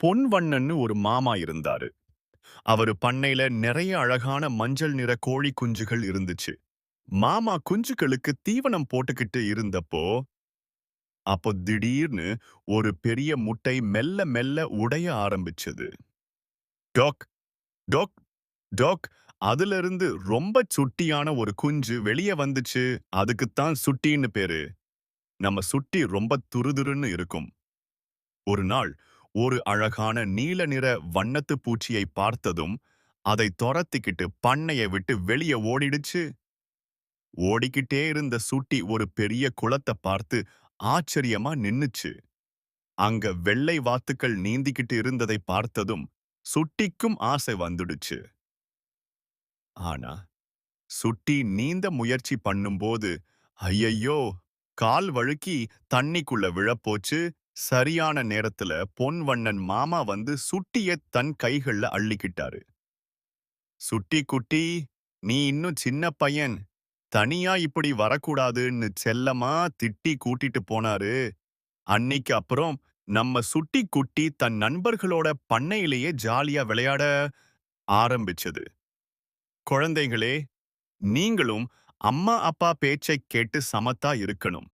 பொன்வண்ணன்னு ஒரு மாமா இருந்தாரு. அவரு பண்ணையில நிறைய அழகான மஞ்சள் நிற கோழி குஞ்சுகள் இருந்துச்சு. மாமா குஞ்சுகளுக்கு தீவனம் போட்டுக்கிட்டு இருந்தப்போ, அப்போ திடீர்னு ஒரு பெரிய முட்டை மெல்ல மெல்ல உடைய ஆரம்பிச்சது. டோக் டோக் டோக் அதிலிருந்து ரொம்ப சுட்டியான ஒரு குஞ்சு வெளியே வந்துச்சு. அதுக்குத்தான் சுட்டின்னு பேரு. நம்ம சுட்டி ரொம்ப துருதுருன்னு இருக்கும். ஒரு நாள் ஒரு அழகான நீல நிற வண்ணத்து பூச்சியை பார்த்ததும் அதை தொரத்திக்கிட்டு பண்ணையை விட்டு வெளியே ஓடிடுச்சு. ஓடிக்கிட்டே இருந்த சூட்டி ஒரு பெரிய குளத்தை பார்த்து ஆச்சரியமா நின்னுச்சு. அங்க வெள்ளை வாத்துக்கள் நீந்திக்கிட்டு இருந்ததை பார்த்ததும் சுட்டிக்கும் ஆசை வந்துடுச்சு. ஆனா சுட்டி நீந்த முயற்சி பண்ணும்போது ஐயையோ, கால் வழுக்கி தண்ணிக்குள்ள விழப்போச்சு. சரியான நேரத்துல பொன்வண்ணன் மாமா வந்து சுட்டிய தன் கைகள்ல அள்ளிக்கிட்டாரு. சுட்டி குட்டி, நீ இன்னும் சின்ன பையன், தனியா இப்படி வரக்கூடாதுன்னு செல்லமா திட்டி கூட்டிட்டு போனாரு. அன்னைக்கு அப்புறம் நம்ம சுட்டி குட்டி தன் நண்பர்களோட பண்ணையிலேயே ஜாலியா விளையாட ஆரம்பிச்சது. குழந்தைகளே, நீங்களும் அம்மா அப்பா பேச்சைக் கேட்டு சமத்தா இருக்கணும்.